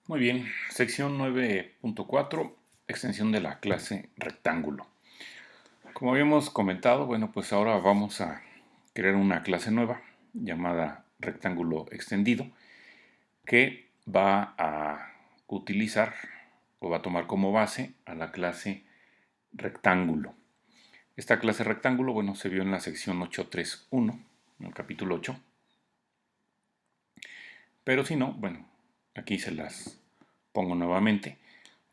Muy bien, sección 9.4, extensión de la clase rectángulo. Como habíamos comentado, bueno, pues ahora vamos a crear una clase nueva llamada rectángulo extendido que va a utilizar o va a tomar como base a la clase rectángulo. Esta clase rectángulo, bueno, se vio en la sección 8.3.1, en el capítulo 8, pero si no, bueno, aquí se las pongo nuevamente.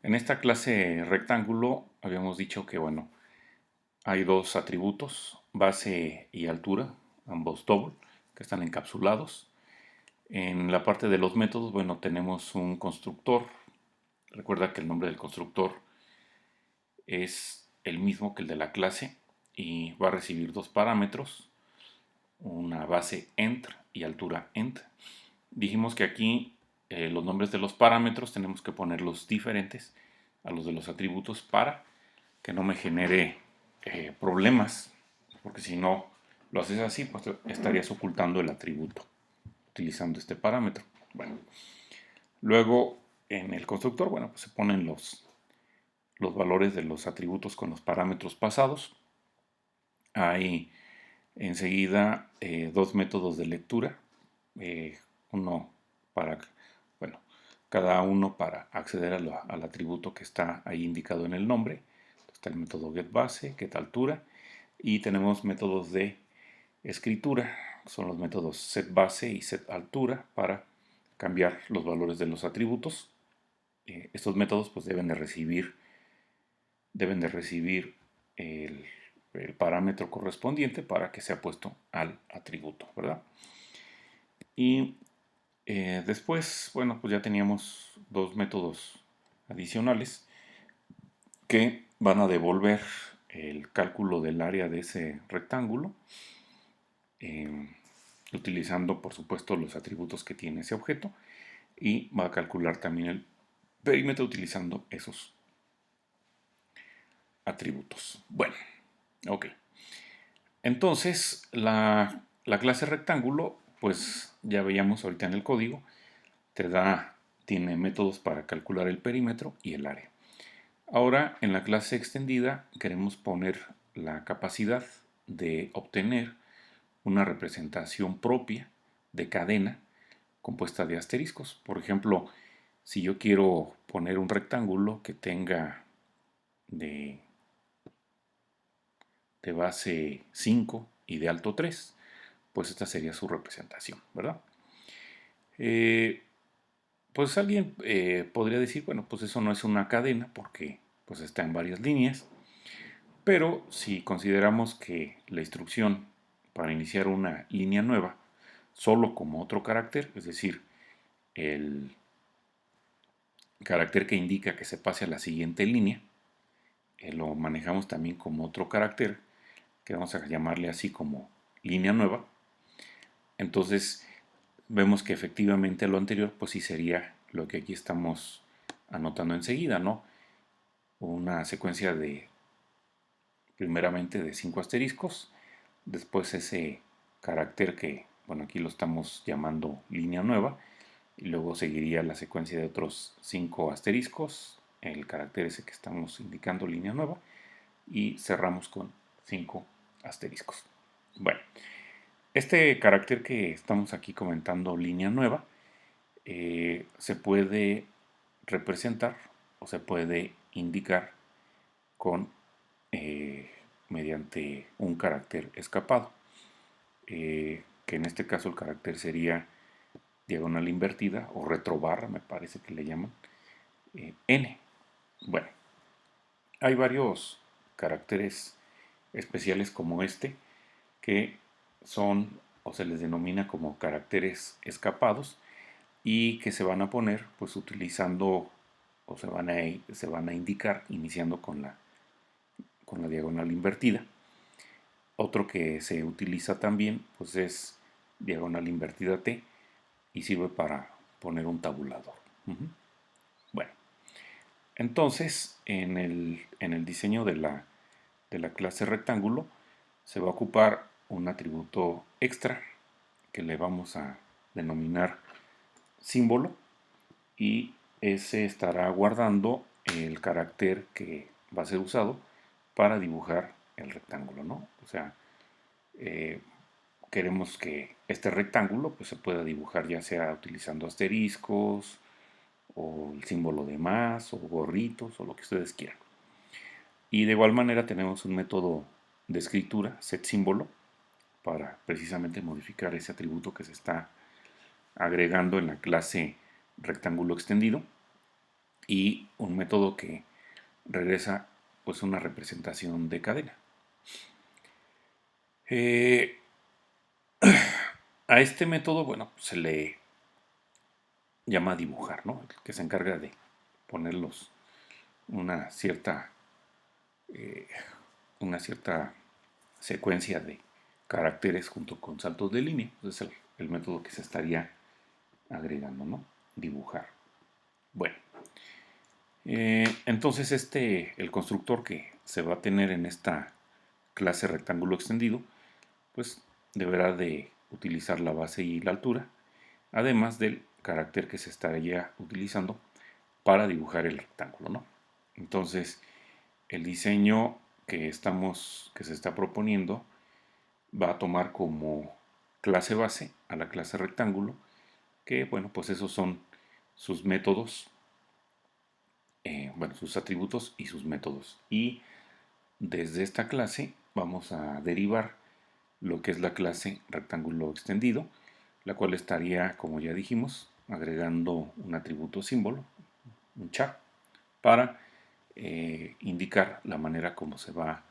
En esta clase rectángulo habíamos dicho que, bueno, hay dos atributos, base y altura, ambos double, que están encapsulados. En la parte de los métodos, bueno, tenemos un constructor. Recuerda que el nombre del constructor es el mismo que el de la clase y va a recibir dos parámetros, una base ent y altura ent. Dijimos que aquí los nombres de los parámetros tenemos que ponerlos diferentes a los de los atributos para que no me genere problemas, porque si no lo haces así, pues estarías ocultando el atributo utilizando este parámetro. Bueno, luego en el constructor, bueno, pues se ponen los valores de los atributos con los parámetros pasados. Hay enseguida dos métodos de lectura, uno para, bueno, cada uno para acceder al atributo que está ahí indicado en el nombre. Está el método getBase, getAltura, y tenemos métodos de escritura, son los métodos setBase y setAltura para cambiar los valores de los atributos. Estos métodos pues deben de recibir el, el parámetro correspondiente para que sea puesto al atributo, ¿verdad? Y después, bueno, pues ya teníamos dos métodos adicionales que van a devolver el cálculo del área de ese rectángulo, eh, utilizando por supuesto los atributos que tiene ese objeto, y va a calcular también el perímetro utilizando esos atributos. Bueno, ok. Entonces, la clase rectángulo, pues ya veíamos ahorita en el código, tiene métodos para calcular el perímetro y el área. Ahora, en la clase extendida, queremos poner la capacidad de obtener una representación propia de cadena compuesta de asteriscos. Por ejemplo, si yo quiero poner un rectángulo que tenga de, de base 5 y de alto 3, pues esta sería su representación, ¿verdad? Eh, pues alguien podría decir, bueno, pues eso no es una cadena porque pues está en varias líneas, pero si consideramos que la instrucción para iniciar una línea nueva solo como otro carácter, es decir, el carácter que indica que se pase a la siguiente línea, lo manejamos también como otro carácter que vamos a llamarle así como línea nueva. Entonces vemos que efectivamente lo anterior pues sí sería lo que aquí estamos anotando enseguida, ¿no? Una secuencia de primeramente de 5 asteriscos, después ese carácter que, bueno, aquí lo estamos llamando línea nueva, y luego seguiría la secuencia de otros 5 asteriscos, el carácter ese que estamos indicando línea nueva, y cerramos con 5 asteriscos. Bueno, este carácter que estamos aquí comentando línea nueva se puede representar o se puede indicar con mediante un carácter escapado, que en este caso el carácter sería diagonal invertida o retrobarra, me parece que le llaman, n. Bueno, hay varios caracteres especiales como este que son o se les denomina como caracteres escapados y que se van a poner pues utilizando o se van a indicar iniciando con la diagonal invertida. Otro que se utiliza también pues es diagonal invertida T y sirve para poner un tabulador. Bueno, entonces en el diseño de la clase rectángulo se va a ocupar un atributo extra que le vamos a denominar símbolo, y ese estará guardando el carácter que va a ser usado para dibujar el rectángulo, ¿no? O sea, eh, queremos que este rectángulo pues, se pueda dibujar ya sea utilizando asteriscos o el símbolo de más o gorritos o lo que ustedes quieran. Y de igual manera tenemos un método de escritura, set símbolo, para precisamente modificar ese atributo que se está agregando en la clase rectángulo extendido, y un método que regresa pues una representación de cadena. Eh, a este método, bueno, se le llama dibujar, ¿no? El que se encarga de ponerlos una cierta, eh, una cierta secuencia de caracteres junto con saltos de línea. Es el método que se estaría agregando, ¿no? Dibujar. Bueno, entonces el constructor que se va a tener en esta clase rectángulo extendido, pues deberá de utilizar la base y la altura, además del carácter que se estaría utilizando para dibujar el rectángulo, ¿no? Entonces, el diseño que se está proponiendo va a tomar como clase base a la clase rectángulo, que bueno, pues esos son sus métodos, bueno, sus atributos y sus métodos. Y desde esta clase vamos a derivar lo que es la clase rectángulo extendido, la cual estaría, como ya dijimos, agregando un atributo símbolo, un char, para indicar la manera como se va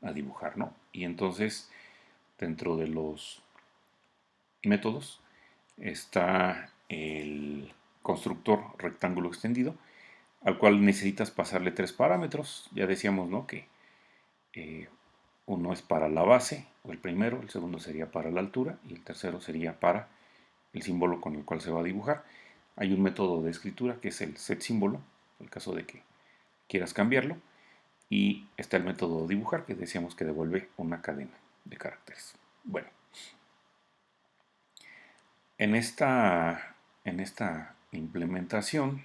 a dibujar, ¿no? Y entonces, dentro de los métodos está el constructor rectángulo extendido, al cual necesitas pasarle tres parámetros. Ya decíamos, ¿no? Que eh, uno es para la base, o el primero, el segundo sería para la altura y el tercero sería para el símbolo con el cual se va a dibujar. Hay un método de escritura que es el set símbolo, en el caso de que quieras cambiarlo, y está el método dibujar, que decíamos que devuelve una cadena de caracteres. Bueno, en esta implementación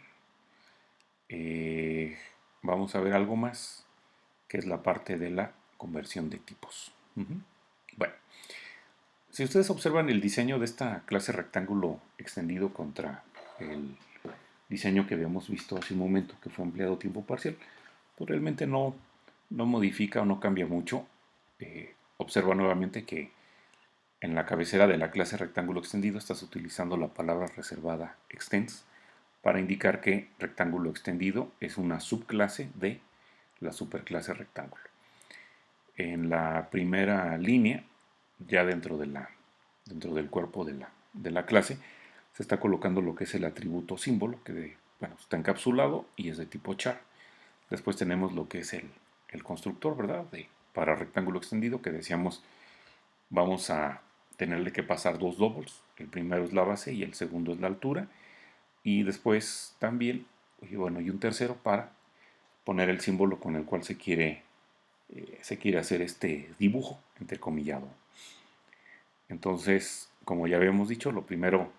eh, vamos a ver algo más, que es la parte de la conversión de tipos. Bueno, si ustedes observan el diseño de esta clase rectángulo extendido contra el diseño que habíamos visto hace un momento, que fue empleado tiempo parcial, pues realmente no modifica o no cambia mucho. Observa nuevamente que en la cabecera de la clase rectángulo extendido estás utilizando la palabra reservada extends para indicar que rectángulo extendido es una subclase de la superclase rectángulo. En la primera línea, ya dentro del cuerpo de la clase, se está colocando lo que es el atributo símbolo, que bueno, está encapsulado y es de tipo char. Después tenemos lo que es el constructor, ¿verdad? Para rectángulo extendido, que decíamos vamos a tenerle que pasar dos doubles. El primero es la base y el segundo es la altura. Y después también, y bueno, y un tercero para poner el símbolo con el cual se quiere hacer este dibujo, entrecomillado. Entonces, como ya habíamos dicho, lo primero,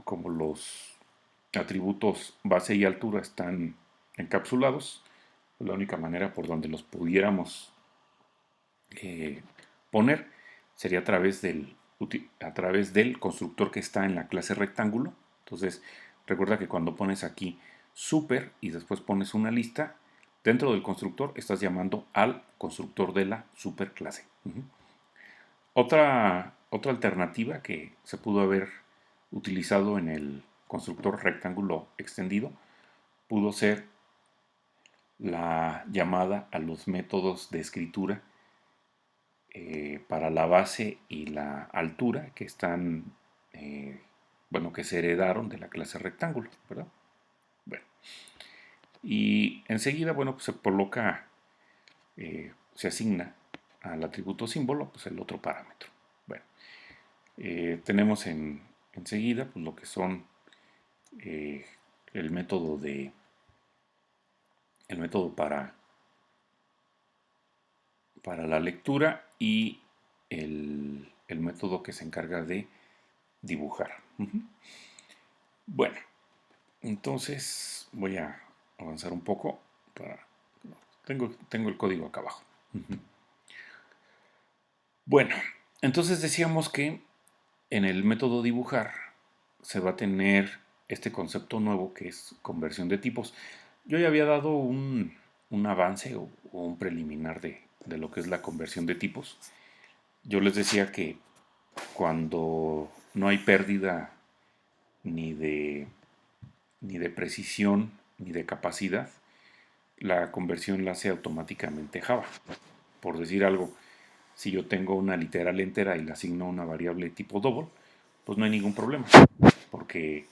como los atributos base y altura están encapsulados, la única manera por donde los pudiéramos poner sería a través del constructor que está en la clase rectángulo. Entonces, recuerda que cuando pones aquí super y después pones una lista, dentro del constructor estás llamando al constructor de la superclase. Otra alternativa que se pudo haber utilizado en el constructor rectángulo extendido pudo ser la llamada a los métodos de escritura para la base y la altura que están, bueno, que se heredaron de la clase rectángulo, ¿verdad? Bueno, y enseguida, bueno, pues se coloca, se asigna al atributo símbolo, pues el otro parámetro. Bueno, tenemos enseguida pues lo que son eh, el método para la lectura y el método que se encarga de dibujar. Bueno, Entonces voy a avanzar un poco. Tengo el código acá abajo. Bueno, entonces decíamos que en el método dibujar se va a tener este concepto nuevo que es conversión de tipos. Yo ya había dado un avance o un preliminar de lo que es la conversión de tipos. Yo les decía que cuando no hay pérdida ni de, ni de precisión ni de capacidad, la conversión la hace automáticamente Java. Por decir algo, si yo tengo una literal entera y le asigno una variable tipo double, pues no hay ningún problema, porque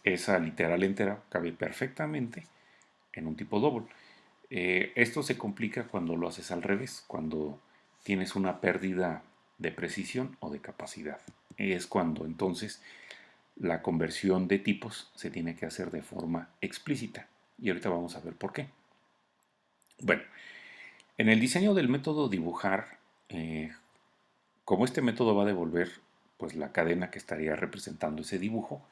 esa literal entera cabe perfectamente en un tipo double. Esto se complica cuando lo haces al revés, cuando tienes una pérdida de precisión o de capacidad. Es cuando entonces la conversión de tipos se tiene que hacer de forma explícita. Y ahorita vamos a ver por qué. Bueno, en el diseño del método dibujar, como este método va a devolver pues la cadena que estaría representando ese dibujo,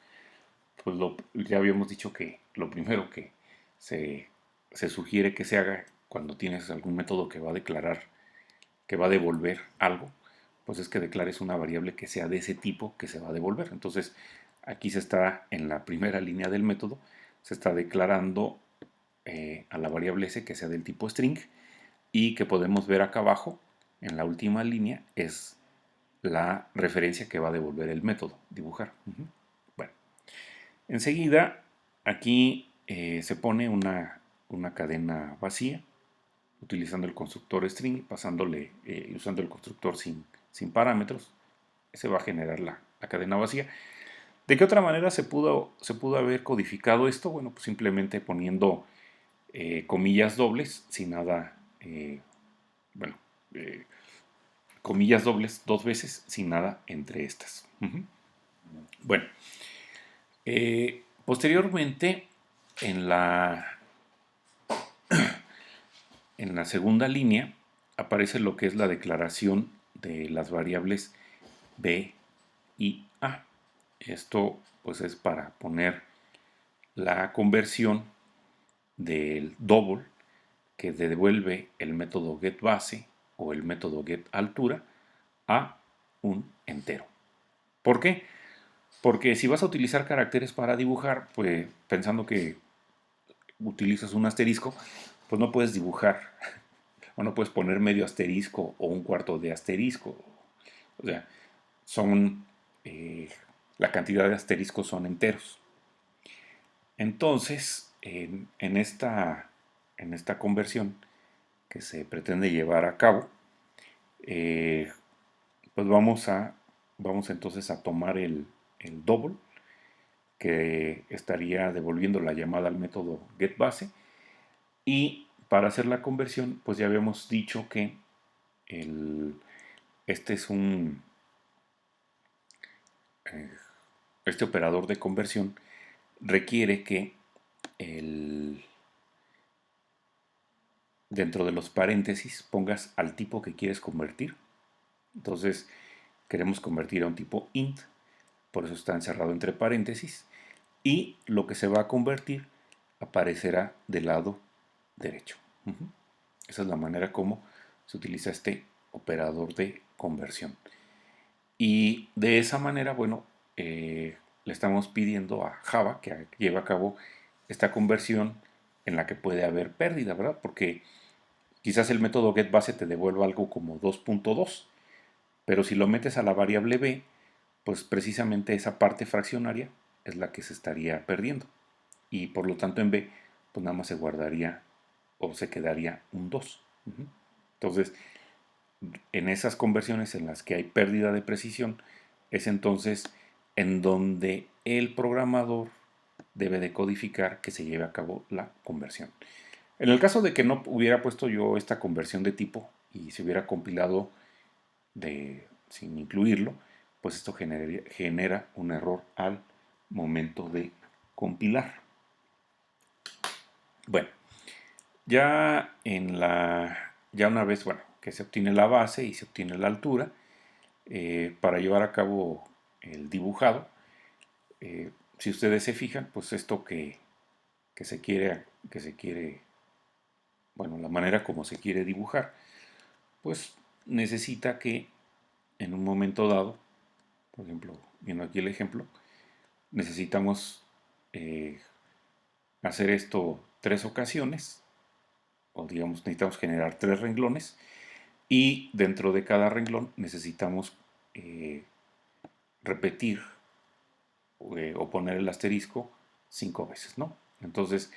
pues ya habíamos dicho que lo primero que se, se sugiere que se haga cuando tienes algún método que va a declarar, que va a devolver algo, pues es que declares una variable que sea de ese tipo que se va a devolver. Entonces, aquí se está en la primera línea del método, se está declarando a la variable s que sea del tipo string y que podemos ver acá abajo, en la última línea, es la referencia que va a devolver el método, dibujar. Bueno, enseguida aquí se pone una cadena vacía utilizando el constructor string, pasándole, usando el constructor sin parámetros, se va a generar la cadena vacía. ¿De qué otra manera se pudo haber codificado esto? Bueno, pues simplemente poniendo comillas dobles, sin nada, bueno, eh, comillas dobles dos veces, sin nada entre estas. Bueno, posteriormente, en en la segunda línea, aparece lo que es la declaración de las variables b y a. Esto pues es para poner la conversión del double que devuelve el método getBase o el método getAltura a un entero. ¿Por qué? Porque si vas a utilizar caracteres para dibujar, pues pensando que utilizas un asterisco, pues no puedes dibujar o no puedes poner medio asterisco o un cuarto de asterisco. O sea, son la cantidad de asteriscos son enteros. Entonces, en esta conversión que se pretende llevar a cabo, eh, pues vamos entonces a tomar el double que estaría devolviendo la llamada al método getBase y para hacer la conversión pues ya habíamos dicho que el, este es eh, este operador de conversión requiere que el, dentro de los paréntesis pongas al tipo que quieres convertir. Entonces queremos convertir a un tipo int, por eso está encerrado entre paréntesis, y lo que se va a convertir aparecerá del lado derecho. Esa es la manera como se utiliza este operador de conversión. Y de esa manera, bueno, le estamos pidiendo a Java que lleve a cabo esta conversión en la que puede haber pérdida, ¿verdad? Porque quizás el método getBase te devuelva algo como 2.2, pero si lo metes a la variable b, pues precisamente esa parte fraccionaria es la que se estaría perdiendo. Y por lo tanto en b, pues nada más se guardaría o se quedaría un 2. Entonces, en esas conversiones en las que hay pérdida de precisión, es entonces en donde el programador debe de codificar que se lleve a cabo la conversión. En el caso de que no hubiera puesto yo esta conversión de tipo y se hubiera compilado sin incluirlo, pues esto genera un error al momento de compilar. Bueno, ya una vez, bueno, que se obtiene la base y se obtiene la altura, para llevar a cabo el dibujado, si ustedes se fijan, pues esto que se quiere, bueno, la manera como se quiere dibujar, pues necesita que en un momento dado, por ejemplo, viendo aquí el ejemplo, necesitamos eh, hacer esto 3 ocasiones, o digamos necesitamos generar 3 renglones, y dentro de cada renglón necesitamos repetir o poner el asterisco 5 veces, ¿no? Entonces,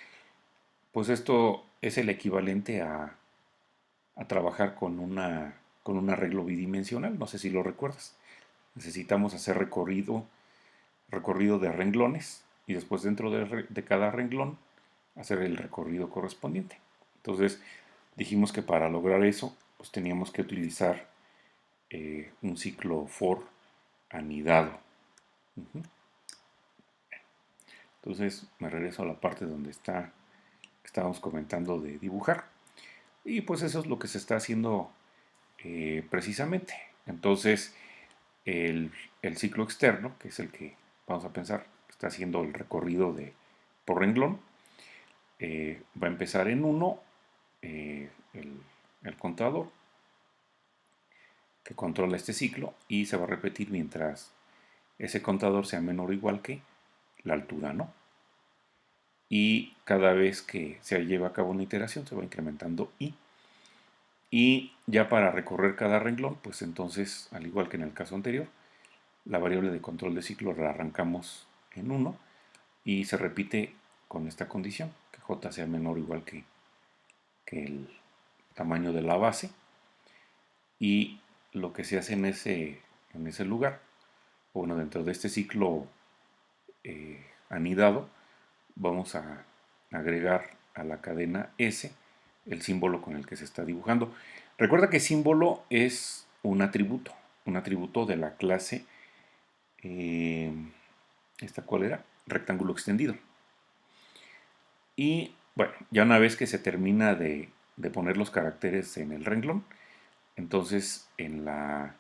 pues esto es el equivalente a trabajar con un arreglo bidimensional, no sé si lo recuerdas. Necesitamos hacer recorrido de renglones y después dentro de cada renglón hacer el recorrido correspondiente. Entonces dijimos que para lograr eso pues teníamos que utilizar un ciclo for anidado. Entonces me regreso a la parte donde estábamos comentando de dibujar. Y pues eso es lo que se está haciendo precisamente. Entonces el ciclo externo, que es el que vamos a pensar, que está haciendo el recorrido por renglón, va a empezar en 1 el contador que controla este ciclo y se va a repetir mientras ese contador sea menor o igual que la altura, ¿no? Y cada vez que se lleva a cabo una iteración se va incrementando i. Y ya para recorrer cada renglón, pues entonces, al igual que en el caso anterior, la variable de control de ciclo la arrancamos en 1 y se repite con esta condición, que j sea menor o igual que el tamaño de la base. Y lo que se hace en ese lugar, bueno, dentro de este ciclo anidado, vamos a agregar a la cadena S el símbolo con el que se está dibujando. Recuerda que símbolo es un atributo de la clase, ¿esta cuál era? Rectángulo extendido. Y bueno, ya una vez que se termina de poner los caracteres en el renglón, entonces en la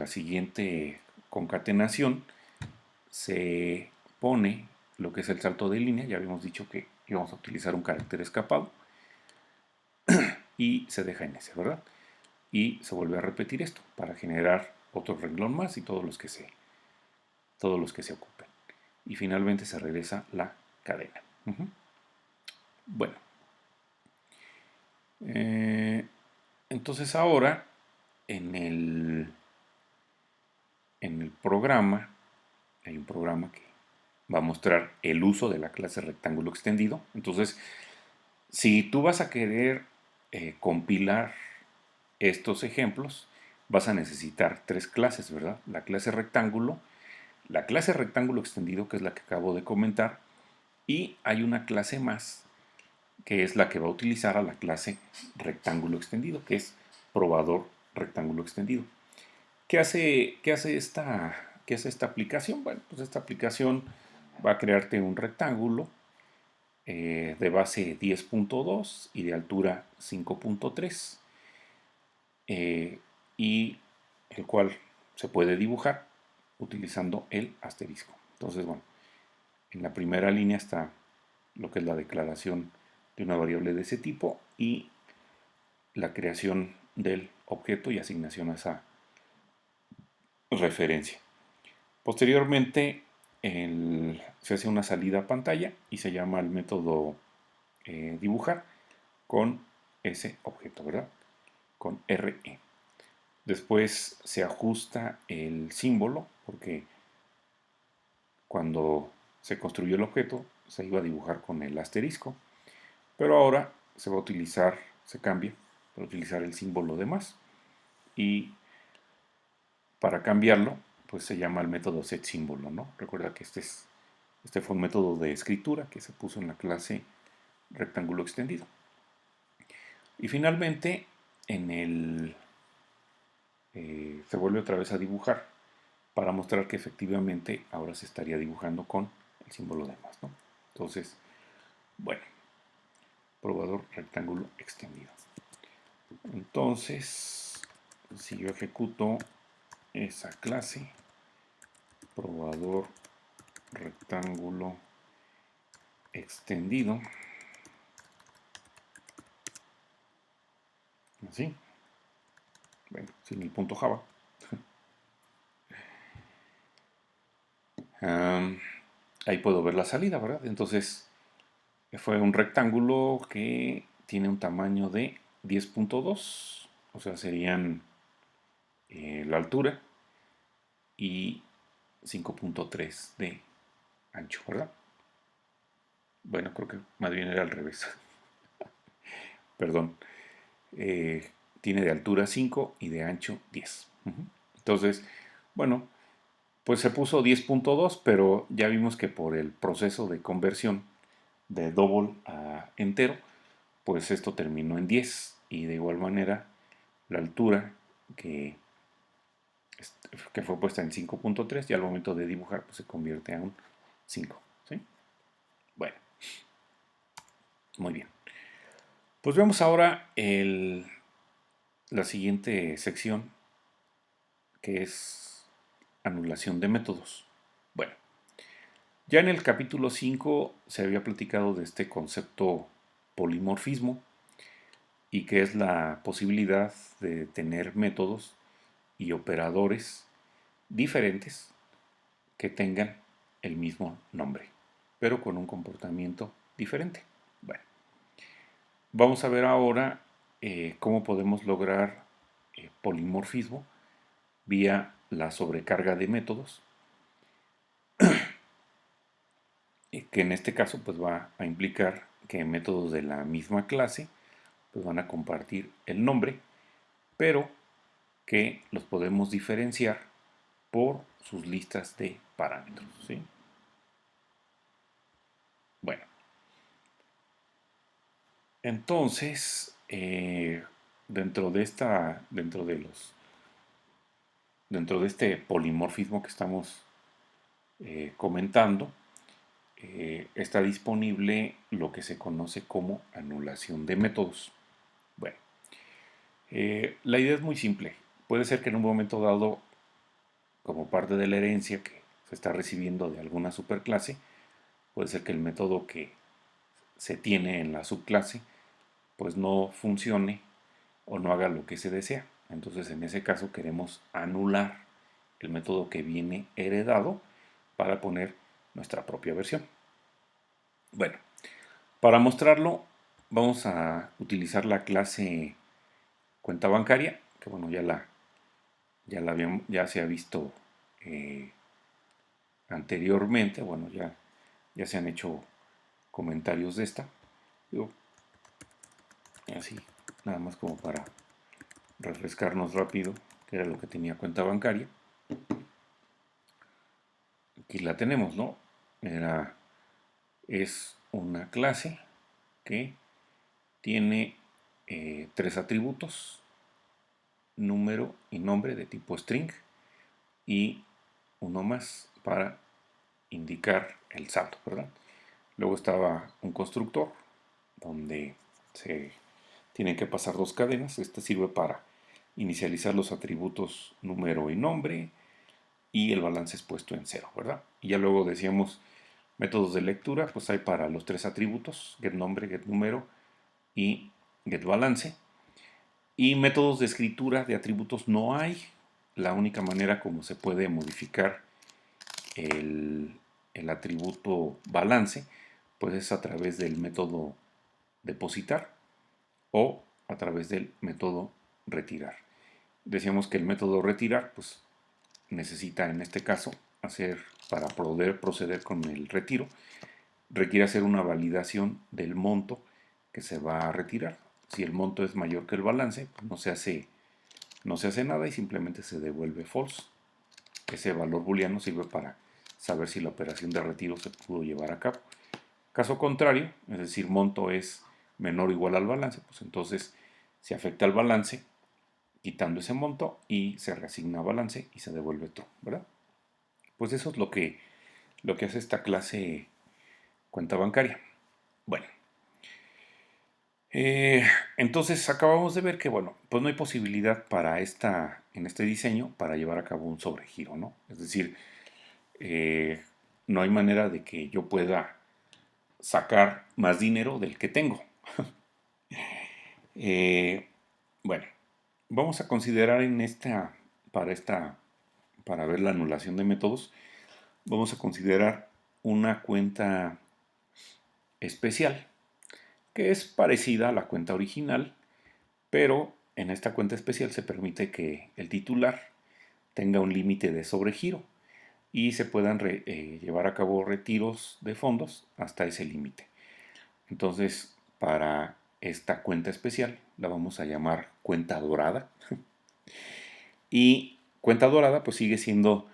siguiente concatenación se pone lo que es el salto de línea. Ya habíamos dicho que íbamos a utilizar un carácter escapado y se deja en ese, ¿verdad? Y se vuelve a repetir esto para generar otro renglón más y todos los que se ocupen. Y finalmente se regresa la cadena. Bueno, entonces ahora en en el programa, hay un programa que va a mostrar el uso de la clase rectángulo extendido. Entonces, si tú vas a querer compilar estos ejemplos, vas a necesitar 3 clases, ¿verdad? La clase rectángulo extendido, que es la que acabo de comentar, y hay una clase más, que es la que va a utilizar a la clase rectángulo extendido, que es probador rectángulo extendido. ¿Qué hace esta aplicación? Bueno, pues esta aplicación va a crearte un rectángulo de base 10.2 y de altura 5.3, y el cual se puede dibujar utilizando el asterisco. Entonces, bueno, en la primera línea está lo que es la declaración de una variable de ese tipo y la creación del objeto y asignación a esa referencia. Posteriormente se hace una salida a pantalla y se llama el método dibujar con ese objeto, ¿verdad? Con RE. Después se ajusta el símbolo porque cuando se construyó el objeto se iba a dibujar con el asterisco, pero ahora se cambia para utilizar el símbolo de más, y para cambiarlo pues se llama el método setSímbolo, ¿no? Recuerda que este fue un método de escritura que se puso en la clase rectángulo extendido. Y finalmente se vuelve otra vez a dibujar para mostrar que efectivamente ahora se estaría dibujando con el símbolo de más, ¿no? Entonces, bueno, probador rectángulo extendido. Entonces, si yo ejecuto esa clase, probador rectángulo extendido, así, bueno, sin el punto Java. Ahí puedo ver la salida, ¿verdad? Entonces fue un rectángulo que tiene un tamaño de 10.2, o sea, serían la altura y 5.3 de ancho, ¿verdad? Bueno, creo que más bien era al revés. Perdón. Tiene de altura 5 y de ancho 10. Entonces, bueno, pues se puso 10.2, pero ya vimos que por el proceso de conversión de double a entero, pues esto terminó en 10. Y de igual manera, la altura que, que fue puesta en 5.3, y al momento de dibujar, pues se convierte a un 5. ¿Sí? Bueno, muy bien. Pues vemos ahora la siguiente sección, que es anulación de métodos. Bueno, ya en el capítulo 5 se había platicado de este concepto polimorfismo, y que es la posibilidad de tener métodos y operadores diferentes que tengan el mismo nombre, pero con un comportamiento diferente. Bueno, vamos a ver ahora cómo podemos lograr polimorfismo vía la sobrecarga de métodos, que en este caso pues va a implicar que métodos de la misma clase pues van a compartir el nombre, pero que los podemos diferenciar por sus listas de parámetros. ¿Sí? Bueno, entonces dentro de este polimorfismo que estamos comentando, está disponible lo que se conoce como anulación de métodos. Bueno, la idea es muy simple. Puede ser que en un momento dado, como parte de la herencia que se está recibiendo de alguna superclase, puede ser que el método que se tiene en la subclase pues no funcione o no haga lo que se desea. Entonces en ese caso queremos anular el método que viene heredado para poner nuestra propia versión. Bueno, para mostrarlo vamos a utilizar la clase cuenta bancaria, que bueno, ya se ha visto eh, anteriormente. Bueno, ya se han hecho comentarios de esta. Yo, así, nada más como para refrescarnos rápido, que era lo que tenía cuenta bancaria. Aquí la tenemos, ¿no? Es una clase que tiene tres atributos: número y nombre de tipo string, y uno más para indicar el saldo, ¿verdad? Luego estaba un constructor donde se tienen que pasar dos cadenas. Este sirve para inicializar los atributos número y nombre, y el balance es puesto en cero, ¿verdad? Y ya luego decíamos métodos de lectura, pues hay para los tres atributos: getNombre, getNúmero y getBalance. Y métodos de escritura de atributos no hay. La única manera como se puede modificar el, el atributo balance, pues es a través del método depositar o a través del método retirar. Decíamos que el método retirar pues necesita, en este caso, para poder proceder con el retiro, requiere hacer una validación del monto que se va a retirar. Si el monto es mayor que el balance, pues no se hace nada y simplemente se devuelve false. Ese valor booleano sirve para saber si la operación de retiro se pudo llevar a cabo. Caso contrario, es decir, monto es menor o igual al balance, pues entonces se afecta al balance quitando ese monto y se reasigna balance y se devuelve true, ¿verdad? Pues eso es lo que hace esta clase cuenta bancaria. Bueno, eh, entonces acabamos de ver que, bueno, pues no hay posibilidad en este diseño para llevar a cabo un sobregiro, ¿no? Es decir, eh, no hay manera de que yo pueda sacar más dinero del que tengo. Eh, bueno, vamos a considerar para esta, para ver la anulación de métodos, vamos a considerar una cuenta especial, que es parecida a la cuenta original, pero en esta cuenta especial se permite que el titular tenga un límite de sobregiro y se puedan llevar a cabo retiros de fondos hasta ese límite. Entonces, para esta cuenta especial la vamos a llamar cuenta dorada. Y cuenta dorada pues sigue siendo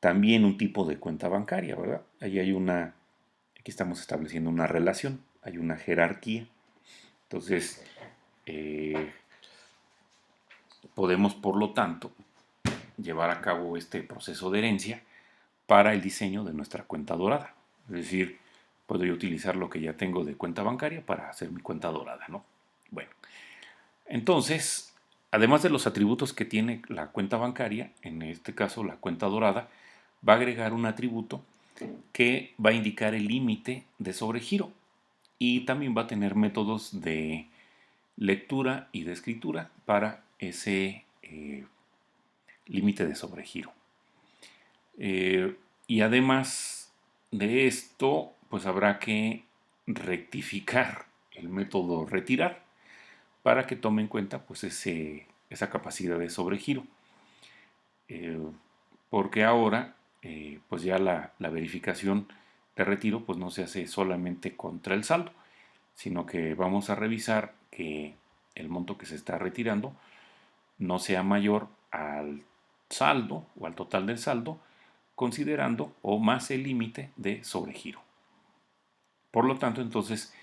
también un tipo de cuenta bancaria, ¿verdad? Ahí hay aquí estamos estableciendo una relación, hay una jerarquía. Entonces, eh, podemos por lo tanto llevar a cabo este proceso de herencia para el diseño de nuestra cuenta dorada. Es decir, puedo yo utilizar lo que ya tengo de cuenta bancaria para hacer mi cuenta dorada, ¿no? Bueno, entonces, además de los atributos que tiene la cuenta bancaria, en este caso la cuenta dorada, va a agregar un atributo que va a indicar el límite de sobregiro y también va a tener métodos de lectura y de escritura para ese límite de sobregiro. Y además de esto, pues habrá que rectificar el método retirar para que tome en cuenta pues esa capacidad de sobregiro. Eh, porque ahora pues ya la verificación de retiro pues no se hace solamente contra el saldo, sino que vamos a revisar que el monto que se está retirando no sea mayor al saldo o al total del saldo, considerando o más el límite de sobregiro. Por lo tanto, entonces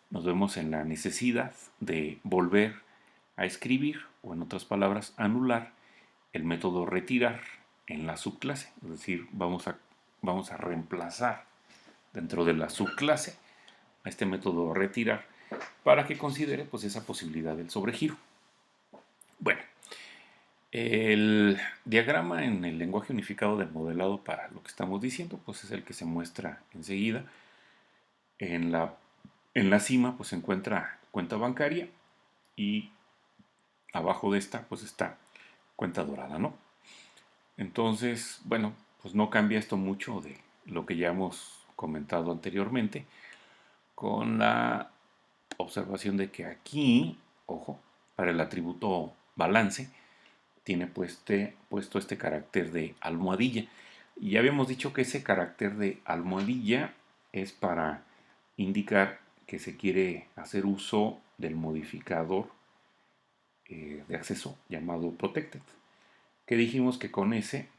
nos vemos en la necesidad de volver a escribir, o en otras palabras, anular el método retirar en la subclase. Es decir, vamos a reemplazar dentro de la subclase a este método retirar para que considere pues esa posibilidad del sobregiro. Bueno, el diagrama en el lenguaje unificado del modelado para lo que estamos diciendo pues es el que se muestra enseguida. En la cima pues se encuentra cuenta bancaria y abajo de esta pues está cuenta dorada, ¿no? Entonces, bueno, pues no cambia esto mucho de lo que ya hemos comentado anteriormente, con la observación de que aquí, ojo, para el atributo balance, tiene puesto este carácter de almohadilla. Y ya habíamos dicho que ese carácter de almohadilla es para indicar que se quiere hacer uso del modificador de acceso llamado protected. Que dijimos que con ese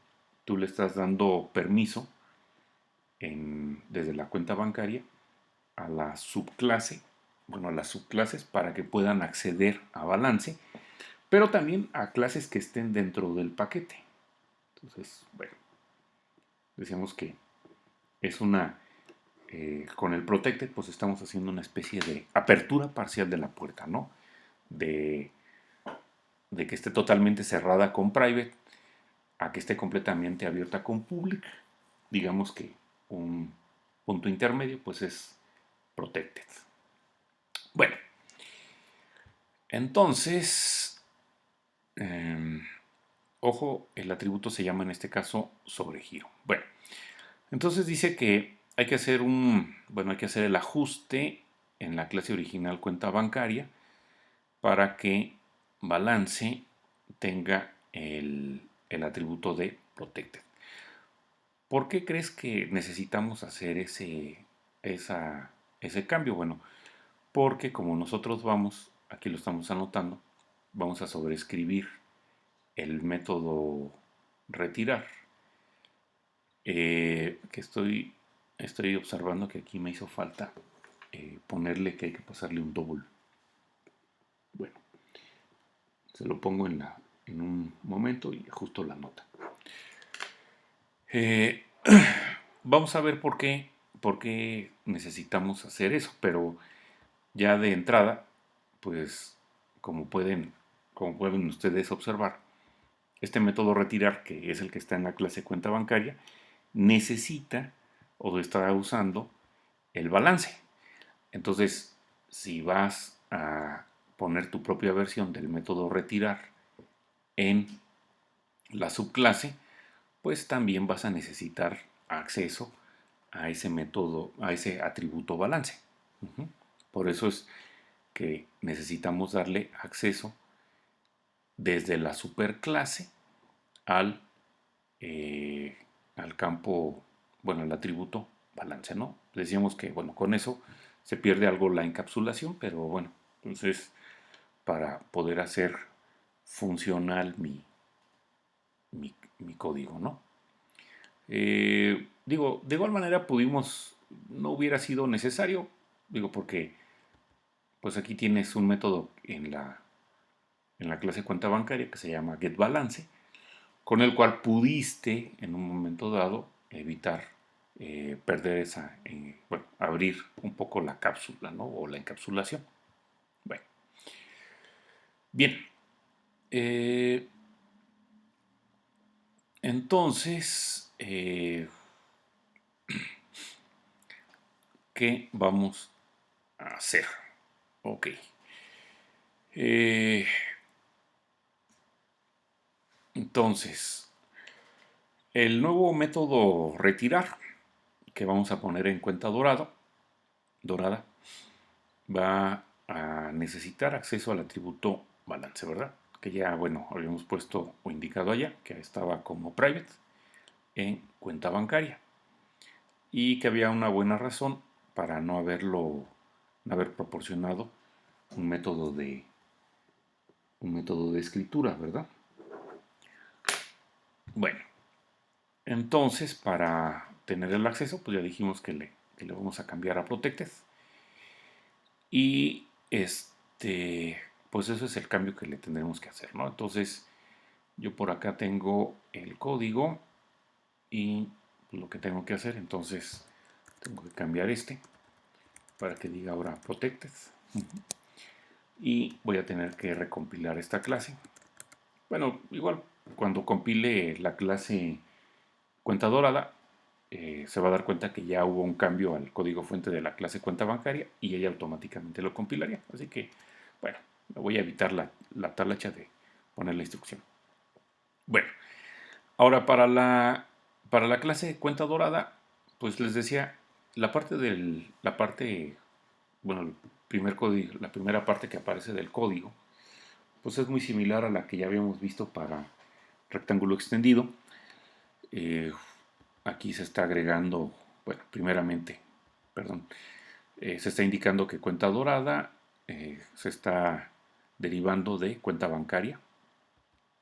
tú le estás dando permiso desde la cuenta bancaria a la subclase, bueno, a las subclases para que puedan acceder a balance, pero también a clases que estén dentro del paquete. Entonces, bueno, decíamos que es con el protected, pues estamos haciendo una especie de apertura parcial de la puerta, ¿no? De, de que esté totalmente cerrada con private a que esté completamente abierta con public. Digamos que un punto intermedio, pues es protected. Bueno, entonces, ojo, el atributo se llama en este caso sobregiro. Bueno, entonces dice que hay que hacer hay que hacer el ajuste en la clase original cuenta bancaria para que balance tenga el atributo de protected. ¿Por qué crees que necesitamos hacer ese cambio? Bueno, porque como nosotros aquí lo estamos anotando, vamos a sobreescribir el método retirar. Que estoy observando que aquí me hizo falta ponerle que hay que pasarle un double. Bueno, se lo pongo en un momento y ajusto la nota. Eh, vamos a ver por qué necesitamos hacer eso, pero ya de entrada, pues como como pueden ustedes observar, este método retirar, que es el que está en la clase cuenta bancaria, necesita o estará usando el balance. Entonces, si vas a poner tu propia versión del método retirar en la subclase, pues también vas a necesitar acceso a ese método, a ese atributo balance. Por eso es que necesitamos darle acceso desde la superclase al, eh, al campo, bueno, al atributo balance, ¿no? Decíamos que, bueno, con eso se pierde algo la encapsulación, pero bueno, entonces para poder hacer funcional mi código, ¿no? Digo, de igual manera pudimos, no hubiera sido necesario, digo, porque pues aquí tienes un método en la clase cuenta bancaria que se llama getBalance, con el cual pudiste en un momento dado evitar perder esa, bueno, abrir un poco la cápsula, ¿no? O la encapsulación. Bueno, bien. Entonces, ¿qué vamos a hacer? Ok. Eh, entonces, el nuevo método retirar que vamos a poner en cuenta dorada va a necesitar acceso al atributo balance, ¿verdad? Que ya, bueno, habíamos puesto o indicado allá que estaba como private en cuenta bancaria y que había una buena razón para no haber proporcionado un método de escritura, ¿verdad? Bueno, entonces para tener el acceso, pues ya dijimos que le vamos a cambiar a protected y pues eso es el cambio que le tendremos que hacer, ¿no? Entonces yo por acá tengo el código y lo que tengo que hacer, entonces tengo que cambiar para que diga ahora protected y voy a tener que recompilar esta clase. Bueno, igual cuando compile la clase cuenta dorada, se va a dar cuenta que ya hubo un cambio al código fuente de la clase cuenta bancaria y ella automáticamente lo compilaría. Así que, bueno, me voy a evitar la talacha de poner la instrucción. Bueno, ahora para la clase cuenta dorada, pues les decía, la parte, bueno, el primer código, la primera parte que aparece del código, pues es muy similar a la que ya habíamos visto para rectángulo extendido. Eh, Aquí se está agregando, bueno, primeramente, perdón, se está indicando que cuenta dorada se está derivando de cuenta bancaria.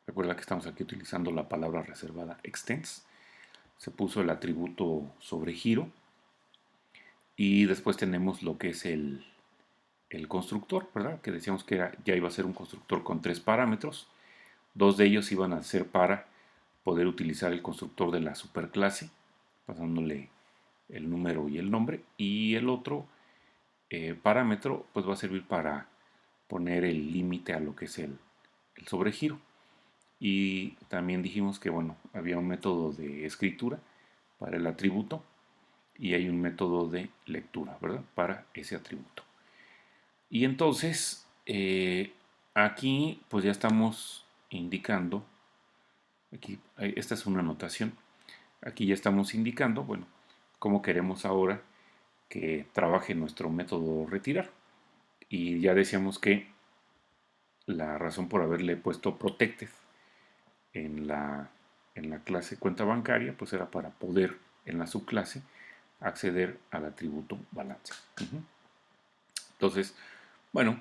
Recuerda que estamos aquí utilizando la palabra reservada extends. Se puso el atributo sobre giro y después tenemos lo que es el constructor, ¿verdad? Que decíamos que ya iba a ser un constructor con 3 parámetros. 2 de ellos iban a ser para poder utilizar el constructor de la superclase, pasándole el número y el nombre, y el otro parámetro pues va a servir para poner el límite a lo que es el sobregiro. Y también dijimos que bueno, había un método de escritura para el atributo y hay un método de lectura, ¿verdad? Para ese atributo. Y entonces aquí pues ya estamos indicando, aquí esta es una anotación, aquí ya estamos indicando, bueno, cómo queremos ahora que trabaje nuestro método retirar. Y ya decíamos que la razón por haberle puesto protected en en la clase cuenta bancaria, pues era para poder en la subclase acceder al atributo balance. Entonces, bueno,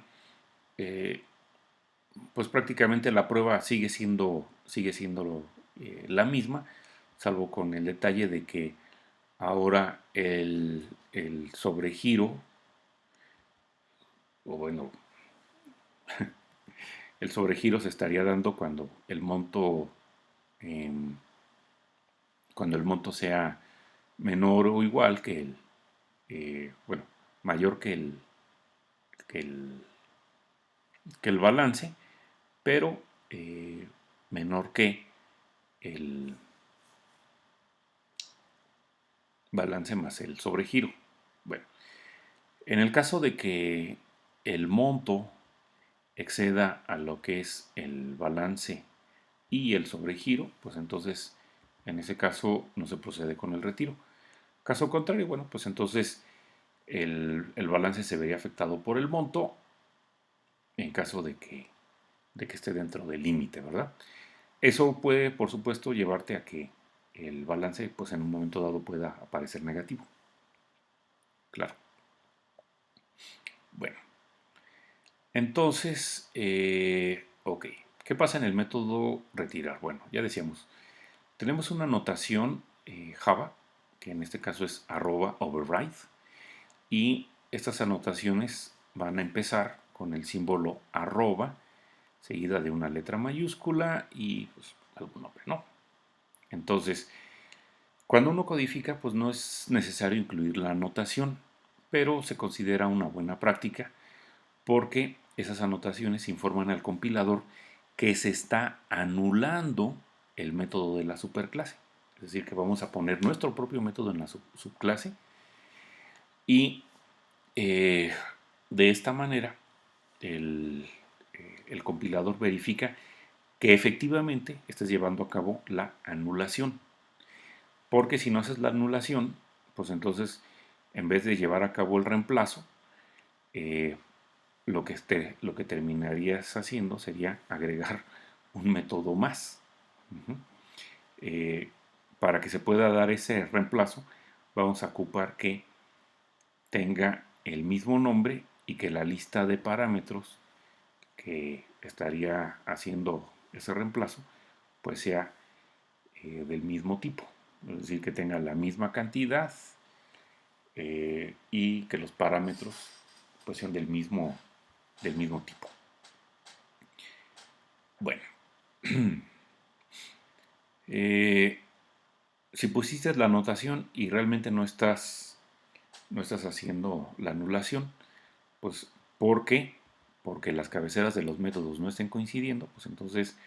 eh, pues prácticamente la prueba sigue siendo la misma, salvo con el detalle de que ahora el sobregiro, o bueno, el sobregiro se estaría dando em, cuando el monto sea menor o igual que bueno, mayor que el, que el balance, pero menor que el, balance más el sobregiro. Bueno, en el caso de que el monto exceda a lo que es el balance y el sobregiro, pues entonces en ese caso no se procede con el retiro. Caso contrario, bueno, pues entonces el balance se vería afectado por el monto en caso de que esté dentro del límite, ¿verdad? Eso puede, por supuesto, llevarte a que el balance, pues en un momento dado pueda aparecer negativo. Claro. Bueno, entonces, ok. ¿Qué pasa en el método retirar? Bueno, ya decíamos, tenemos una notación Java, que en este caso es @override, y estas anotaciones van a empezar con el símbolo arroba, seguida de una letra mayúscula y pues, algún nombre, ¿no? Entonces, cuando uno codifica, pues no es necesario incluir la anotación, pero se considera una buena práctica porque esas anotaciones informan al compilador que se está anulando el método de la superclase. Es decir, que vamos a poner nuestro propio método en la subclase y eh, de esta manera el, el compilador verifica que efectivamente estés llevando a cabo la anulación. Porque si no haces la anulación, pues entonces en vez de llevar a cabo el reemplazo, eh, lo que terminarías haciendo sería agregar un método más. Uh -huh. Para que se pueda dar ese reemplazo, vamos a ocupar que tenga el mismo nombre y que la lista de parámetros que estaría haciendo ese reemplazo, pues sea del mismo tipo. Es decir, que tenga la misma cantidad y que los parámetros pues sean del mismo tipo. Bueno, si pusiste la anotación y realmente no estás haciendo la anulación, pues ¿por qué? Porque las cabeceras de los métodos no estén coincidiendo, pues entonces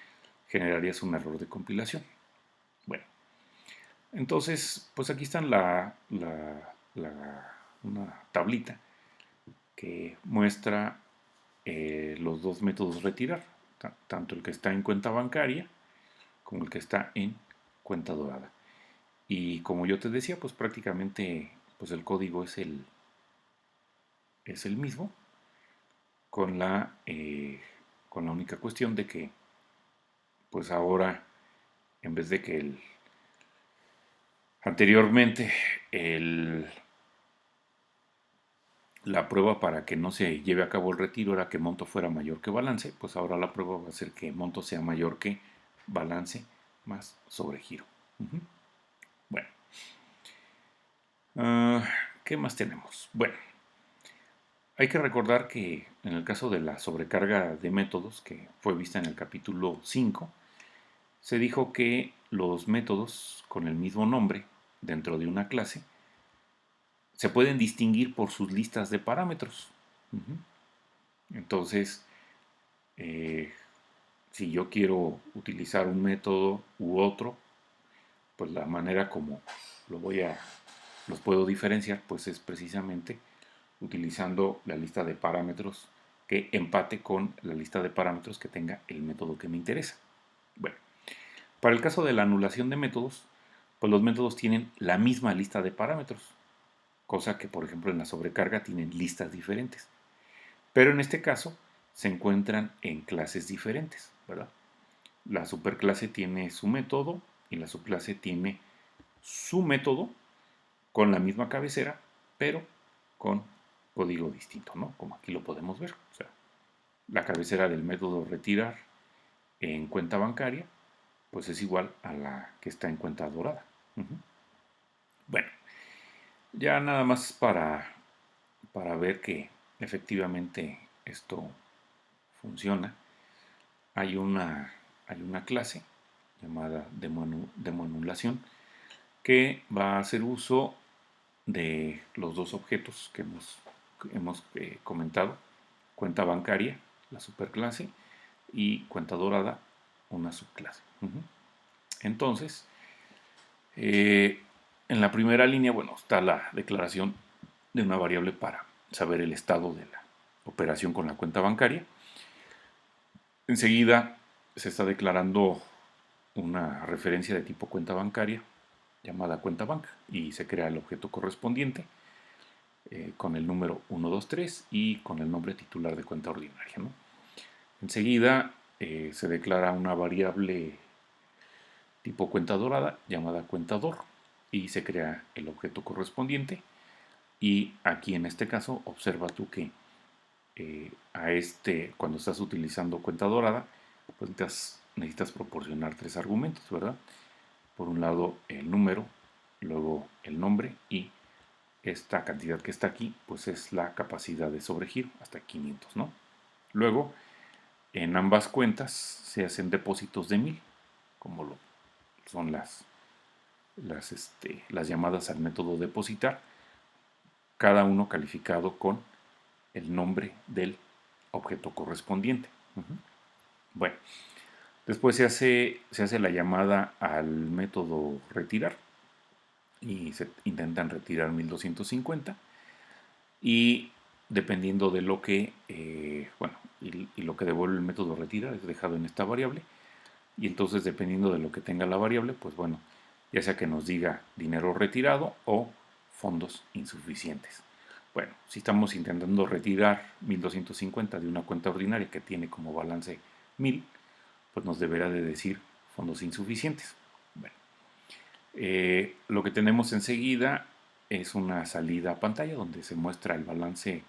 generarías un error de compilación. Bueno, entonces, pues aquí están una tablita que muestra los dos métodos retirar, tanto el que está en cuenta bancaria como el que está en cuenta dorada. Y como yo te decía, pues prácticamente pues el código es el mismo, con la única cuestión de que pues ahora en vez de que anteriormente el, la prueba para que no se lleve a cabo el retiro era que monto fuera mayor que balance, pues ahora la prueba va a ser que monto sea mayor que balance más sobregiro. Bueno, ¿qué más tenemos? Bueno, hay que recordar que en el caso de la sobrecarga de métodos, que fue vista en el capítulo 5, se dijo que los métodos con el mismo nombre dentro de una clase se pueden distinguir por sus listas de parámetros. Entonces, eh, si yo quiero utilizar un método u otro, pues la manera como lo los puedo diferenciar, pues es precisamente utilizando la lista de parámetros que empate con la lista de parámetros que tenga el método que me interesa. Bueno, para el caso de la anulación de métodos, pues los métodos tienen la misma lista de parámetros, cosa que por ejemplo en la sobrecarga tienen listas diferentes. Pero en este caso se encuentran en clases diferentes, ¿verdad? La superclase tiene su método y la subclase tiene su método con la misma cabecera, pero con código distinto, ¿no? Como aquí lo podemos ver. O sea, la cabecera del método retirar en cuenta bancaria, pues es igual a la que está en cuenta dorada. Bueno, ya nada más para ver que efectivamente esto funciona, hay una clase llamada demoanulación que va a hacer uso de los dos objetos que hemos comentado, cuenta bancaria, la superclase, y cuenta dorada, una subclase. Entonces, En la primera línea, bueno, está la declaración de una variable para saber el estado de la operación con la cuenta bancaria. Enseguida se está declarando una referencia de tipo cuenta bancaria llamada cuenta banca y se crea el objeto correspondiente con el número 123 y con el nombre titular de cuenta ordinaria, ¿no? Enseguida se declara una variable tipo cuenta dorada llamada cuentador y se crea el objeto correspondiente. Y aquí en este caso observa tú que cuando estás utilizando cuenta dorada, pues necesitas proporcionar tres argumentos, ¿verdad? Por un lado el número, luego el nombre y esta cantidad que está aquí, pues es la capacidad de sobregiro hasta 500, ¿no? Luego, en ambas cuentas se hacen depósitos de 1000, como son las llamadas al método depositar, cada uno calificado con el nombre del objeto correspondiente. Bueno, después se hace la llamada al método retirar y se intentan retirar 1250 y dependiendo de lo que, y lo que devuelve el método retirar es dejado en esta variable y entonces dependiendo de lo que tenga la variable, pues bueno, ya sea que nos diga dinero retirado o fondos insuficientes. Bueno, si estamos intentando retirar 1250 de una cuenta ordinaria que tiene como balance 1000, pues nos deberá de decir fondos insuficientes. Bueno, lo que tenemos enseguida es una salida a pantalla donde se muestra el balance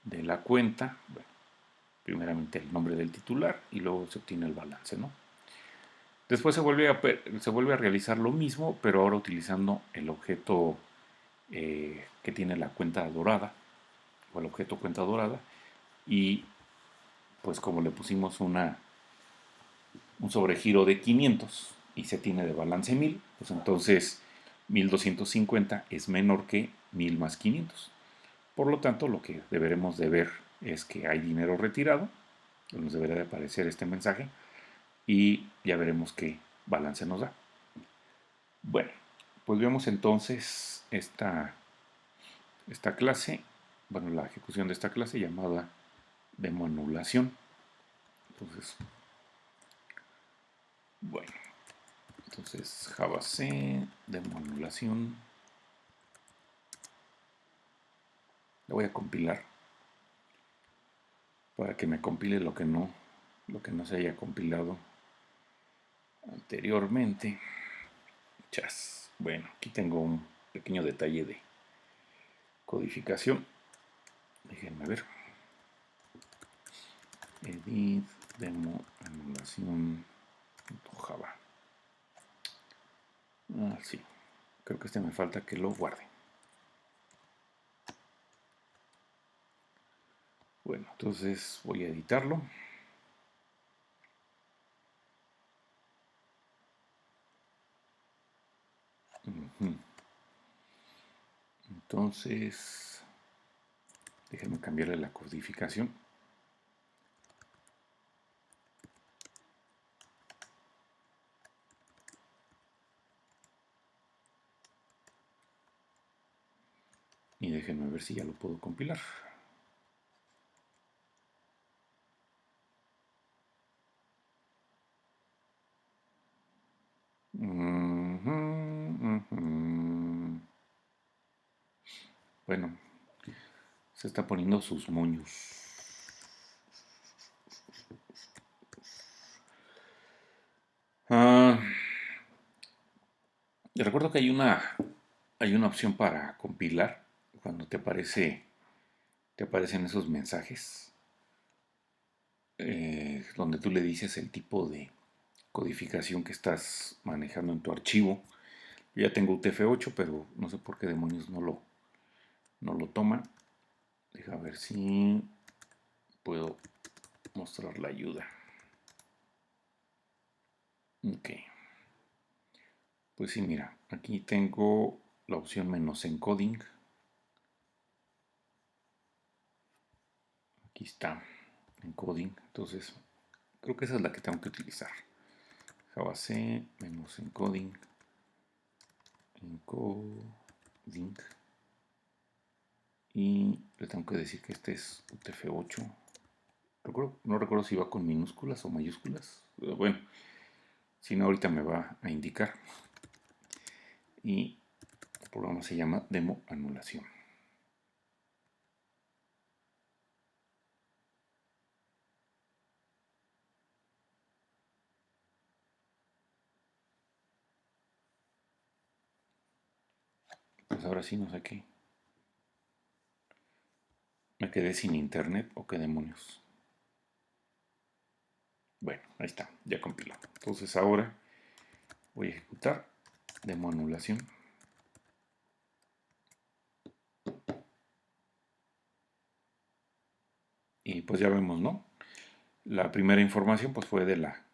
de la cuenta. Bueno, primeramente el nombre del titular y luego se obtiene el balance, ¿no? Después se vuelve a realizar lo mismo, pero ahora utilizando el objeto que tiene la cuenta dorada, o el objeto cuenta dorada, y pues como le pusimos un sobregiro de 500 y se tiene de balance 1000, pues entonces 1250 es menor que 1000 más 500. Por lo tanto, lo que deberemos de ver es que hay dinero retirado, nos deberá de aparecer este mensaje, y ya veremos qué balance nos da. Bueno, pues vemos entonces esta clase, bueno, la ejecución de esta clase llamada demo anulación. Entonces, bueno, entonces Java C, demo anulación. La voy a compilar para que me compile lo que no se haya compilado anteriormente. Chas. Bueno, aquí tengo un pequeño detalle de codificación. Déjenme ver. Edit demo anulación Java. Sí. Creo que me falta que lo guarde. Bueno, entonces voy a editarlo. Entonces, déjenme cambiarle la codificación. Y déjenme ver si ya lo puedo compilar. Bueno, se está poniendo sus moños. Recuerdo que hay una opción para compilar cuando te aparecen esos mensajes donde tú le dices el tipo de codificación que estás manejando en tu archivo. Yo ya tengo UTF-8, pero no sé por qué demonios no lo toma. Deja ver si puedo mostrar la ayuda. Ok. Pues sí, mira, aquí tengo la opción menos encoding. Aquí está, encoding. Entonces, creo que esa es la que tengo que utilizar. Java C, menos encoding. encoding, y le tengo que decir que este es UTF-8. No recuerdo si va con minúsculas o mayúsculas. Bueno, si no, ahorita me va a indicar. Y el programa se llama Demo Anulación. Pues ahora sí no sé qué. Me quedé sin internet o qué demonios. Bueno, ahí está, ya compiló. Entonces ahora voy a ejecutar demo anulación. Y pues ya vemos, ¿no? La primera información pues fue de la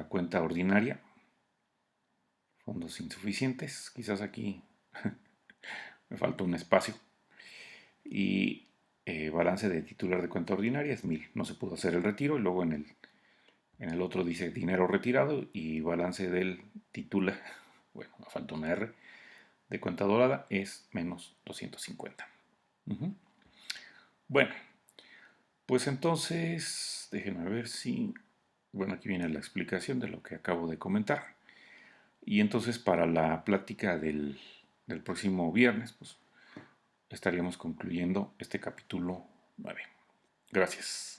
cuenta ordinaria. Fondos insuficientes. Quizás aquí me falta un espacio. Y balance de titular de cuenta ordinaria es 1000. No se pudo hacer el retiro. Y luego en el otro dice dinero retirado y balance del titular. Bueno, me falta una R. De cuenta dorada es menos 250. Bueno, pues entonces, déjenme ver si... Bueno, aquí viene la explicación de lo que acabo de comentar. Y entonces para la plática del próximo viernes, pues estaríamos concluyendo este capítulo 9. Gracias.